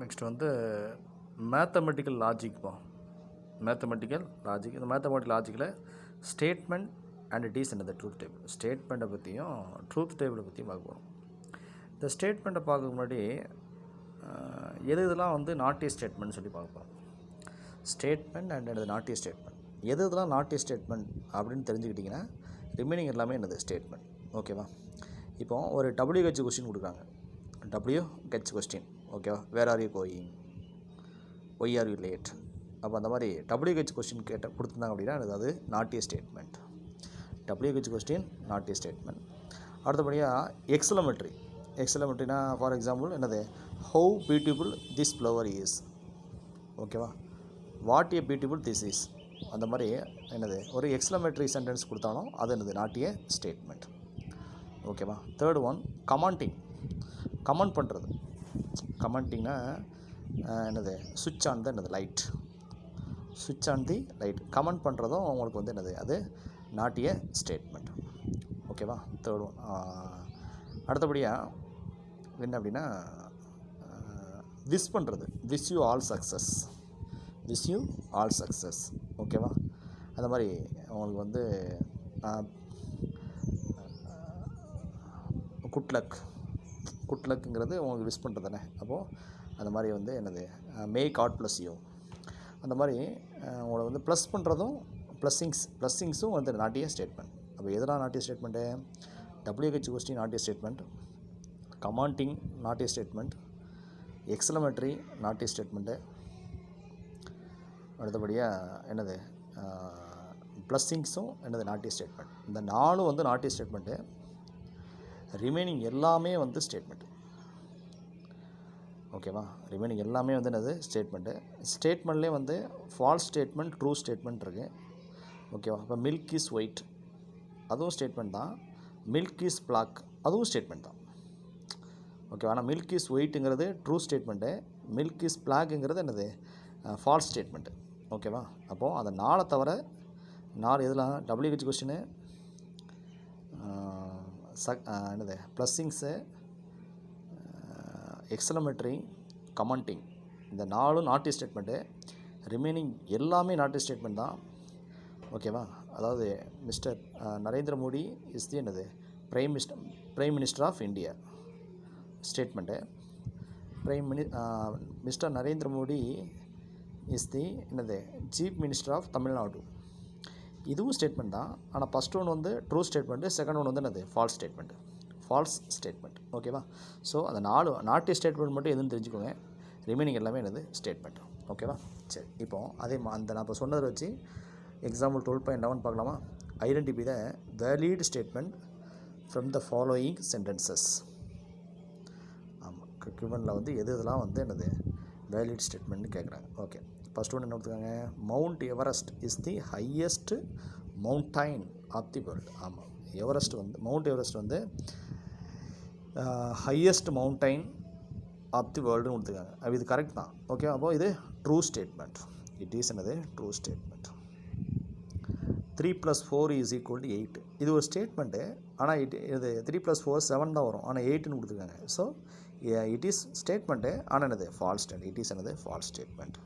Next வந்து mathematical logic பா. Mathematical logic. இந்த மேத்தமெட்டிக்கல் லாஜிக்கில் ஸ்டேட்மெண்ட் அண்ட் இட் இஸ் என்னது ட்ரூத் டேபிள். ஸ்டேட்மெண்ட்டை பற்றியும் ட்ரூத் டேபிளை பற்றியும் பார்க்க போகிறோம். இந்த ஸ்டேட்மெண்ட்டை பார்க்க முன்னாடி எது இதெல்லாம் வந்து நாட் ஏ ஸ்டேட்மெண்ட் சொல்லி பார்ப்போம். ஸ்டேட்மெண்ட் அண்ட் என்னது நாட் ஏ ஸ்டேட்மெண்ட். எது இதெல்லாம் நாட் ஏ ஸ்டேட்மெண்ட் அப்படின்னு தெரிஞ்சுக்கிட்டிங்கன்னா ரிமைனிங் எல்லாமே என்னது ஸ்டேட்மெண்ட். ஓகேவா? இப்போ ஒரு WH கொஸ்டின் கொடுக்குறாங்க. WH question. ஓகேவா? Where are you going, why are you late. அப்போ அந்த மாதிரி WH கொஸ்டின் கொடுத்துருந்தாங்க அப்படின்னா அது not a statement. WH question not a statement. அடுத்தபடியாக எக்ஸலமெட்ரினா ஃபார் எக்ஸாம்பிள் என்னது, how beautiful this flower is. ஓகேவா? What a beautiful this is. அந்த மாதிரி என்னது ஒரு எக்ஸலமெட்ரி சென்டென்ஸ் கொடுத்தாலும் அது என்னது நாட் ஏ ஸ்டேட்மெண்ட். ஓகேவா? தேர்ட் ஒன் கமெண்ட் பண்ணுறது. கமெண்டிங்னா என்னது, சுவிட்ச் ஆன் த என்னது லைட். சுவிட்ச் ஆன் தி லைட் கமெண்ட் பண்ணுறதும் உங்களுக்கு வந்து என்னது அது நாட் ஏ ஸ்டேட்மெண்ட். ஓகேவா? Third one. அடுத்தபடியாக என்ன அப்படின்னா விஷ் பண்ணுறது. Wish you all success. Wish you all success. ஓகேவா? அந்த மாதிரி உங்களுக்கு வந்து குட்லக்குங்கிறது உங்களுக்கு விஷ் பண்ணுறது தானே. அப்போது அந்த மாதிரி வந்து என்னது மே காட் ப்ளஸ் யூ. அந்த மாதிரி உங்களை வந்து ப்ளஸ் பண்ணுறதும் ப்ளஸ்ஸிங்ஸும் வந்து நாட் ஏ ஸ்டேட்மெண்ட். அப்போ எதெல்லாம் not a statement, WH question not a statement, commanding not a statement, exclamatory not a statement. அடுத்தபடியாக என்னது ப்ளஸ்ஸிங்ஸும் என்னது நாட் ஏ ஸ்டேட்மெண்ட். இந்த 4 வந்து நாட் ஏ ஸ்டேட்மெண்ட்டு. ரிமைனிங் எல்லாமே வந்து ஸ்டேட்மெண்ட்டு. ஓகேவா? ரிமைனிங் எல்லாமே வந்து என்னது ஸ்டேட்மெண்ட்டு. ஸ்டேட்மெண்ட்லேயே வந்து ஃபால்ஸ் ஸ்டேட்மெண்ட், ட்ரூ ஸ்டேட்மெண்ட் இருக்குது. ஓகேவா? இப்போ மில்க் இஸ் ஒயிட் அதுவும் ஸ்டேட்மெண்ட் தான். மில்க் இஸ் பிளாக் அதுவும் ஸ்டேட்மெண்ட் தான். ஓகேவா? ஆனால் மில்க் இஸ் ஒயிட்டுங்கிறது ட்ரூ ஸ்டேட்மெண்ட்டு, மில்க் இஸ் பிளாக்குங்கிறது என்னது ஃபால்ஸ் ஸ்டேட்மெண்ட்டு. ஓகேவா? அப்போது அந்த 4 தவிர 4 எதெல்லாம் WH கொஸ்டினு, என்னது ப்ளஸ்ஸிங்ஸு, எக்ஸலமெட்ரி, கமெண்டிங், இந்த 4 நாட் ஏ ஸ்டேட்மெண்ட்டு. ரிமைனிங் எல்லாமே நாட் ஏ ஸ்டேட்மெண்ட் தான். ஓகேவா? அதாவது mister Narendra Modi is the என்னது prime minister of India statement. Mister Narendra Modi is the என்னது சீஃப் மினிஸ்டர் ஆஃப் தமிழ்நாடு. இதுவும் ஸ்டேட்மெண்ட் தான். ஆனால் ஃபஸ்ட் ஒன் வந்து ட்ரூ ஸ்டேட்மெண்ட்டு, செகண்ட் ஒன் வந்து என்னது ஃபால்ஸ் ஸ்டேட்மெண்ட். ஓகேவா? ஸோ அந்த 4 நாட் ஏ ஸ்டேட்மெண்ட் மட்டும் எதுன்னு தெரிஞ்சுக்கோங்க. ரிமைனிங் எல்லாமே என்னது ஸ்டேட்மெண்ட். ஓகேவா? சரி, இப்போது அதே அந்த நான் இப்போ சொன்னதை வச்சு எக்ஸாம்பிள் 12.11 பார்க்கலாமா? Identify the valid statement from the following sentences. ஆமாம், கிவனில் வந்து இதெல்லாம் வந்து என்னது வேலிட் ஸ்டேட்மெண்ட்னு கேட்குறாங்க. ஓகே, ஃபஸ்ட் ஒன்று என்ன கொடுத்துருக்காங்க, Mount Everest is the highest mountain of the world. ஆமாம், மவுண்ட் எவரெஸ்ட் வந்து ஹையஸ்ட் மவுண்டைன் ஆஃப் தி வேர்ல்டுன்னு கொடுத்துருக்காங்க. அப்போ இது கரெக்ட் தான். ஓகே, அப்போது இது ட்ரூ ஸ்டேட்மெண்ட். இட் இஸ் என்னது ட்ரூ ஸ்டேட்மெண்ட். 3 + 4 = 8. இது ஒரு ஸ்டேட்மெண்ட்டு. ஆனால் இது 3 + 4 7 தான் வரும். ஆனால் 8ன்னு கொடுத்துருக்காங்க. So it is statement. ஆனால் என்னது ஃபால்ஸ் ஸ்டேட்மெண்ட். இட் இஸ் என்னது ஃபால்ஸ் ஸ்டேட்மெண்ட்.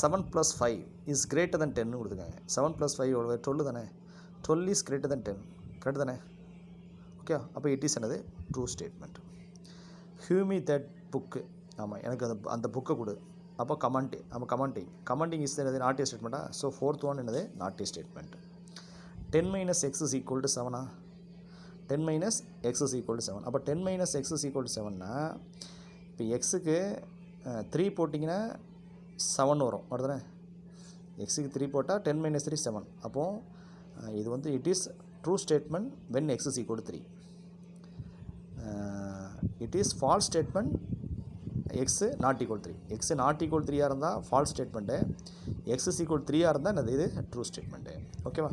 7 + 5 > 10ன்னு கொடுத்துருக்காங்க. 7 + 5 12 தானே. 12 is greater than 10. கரெக்ட் தானே? ஓகே, அப்போ இட் இஸ் என்னது true statement. Give me that book. ஆமாம், எனக்கு அந்த புக்கை கொடு. அப்போ கமெண்டிங் இஸ் என்னது நாட் ஏ ஸ்டேட்மெண்ட்டா. ஸோ 4th ஒன் என்னது not a statement. 10 - x = 7. 10 - x = 7. அப்போ 10 - x = 7னா இப்போ எக்ஸுக்கு 3 போட்டிங்கன்னா 7 வரும். வருதுதானே? எக்ஸுக்கு 3 போட்டால் 10 - 3 7. அப்போது இது வந்து it is true statement when x = 3. It is false statement x ≠ 3. x ≠ 3 இருந்தால் ஃபால்ஸ் ஸ்டேட்மெண்ட்டு, x = 3 இருந்தால் இது ட்ரூ ஸ்டேட்மெண்ட்டு. ஓகேவா?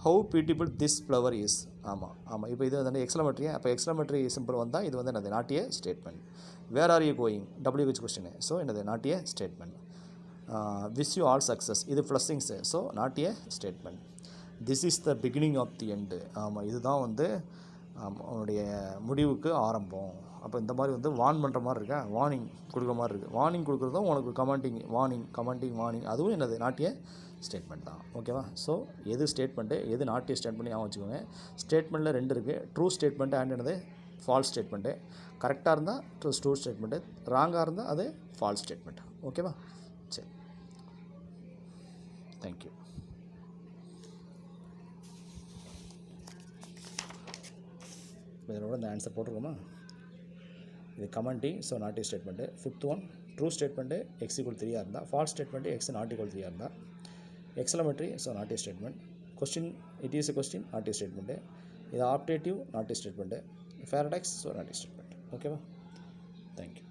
How beautiful this flower is. ஆமாம், இப்போ இது வந்து எக்ஸலமெட்ரி. அப்போ எக்ஸலமெட்ரி சிம்பிள் வந்தால் இது வந்து என்னது not a statement. Where are you going WH question. So என்னது not a statement. Wish you all success, இது blessings. So not a statement. This is the beginning of the end. ஆமாம், இதுதான் வந்து அவனுடைய முடிவுக்கு ஆரம்பம். அப்போ இந்த மாதிரி வந்து வார்ன் பண்ணுற மாதிரி இருக்கா, வார்னிங் கொடுக்குற மாதிரி இருக்குது. வார்னிங் கொடுக்குறதும் உனக்கு கமெண்டிங் வார்னிங் அதுவும் என்னது நாட்டிய ஸ்டேட்மெண்ட் தான். ஓகேவா? ஸோ எது ஸ்டேட்மெண்ட்டு எது நாட்டிய ஸ்டேட்மெண்ட் ஞாபகம் வச்சுக்கோங்க. ஸ்டேட்மெண்ட்டில் 2 இருக்குது, ட்ரூ ஸ்டேட்மெண்ட்டு அண்ட் என்னது ஃபால்ஸ் ஸ்டேட்மெண்ட்டு. கரெக்டாக இருந்தால் ட்ரூ ஸ்டேட்மெண்ட்டு, ராங்காக இருந்தால் அது ஃபால்ஸ் ஸ்டேட்மெண்ட். ஓகேவா? சரி, தேங்க்யூ. இதோட இந்த ஆன்சர் போட்டிருக்கோமா? இது commanding, so not a statement. 5th one true statement x = 3 இருந்தால், ஃபால்ஸ் ஸ்டேட்மெண்ட்டு எக்ஸ் ≠ 3 இருந்தால். Exclamatory, so not a statement. Question it is a question, not a statement. இது optative, not a statement. Paradox, so not a statement. ஓகேவா? Thank you.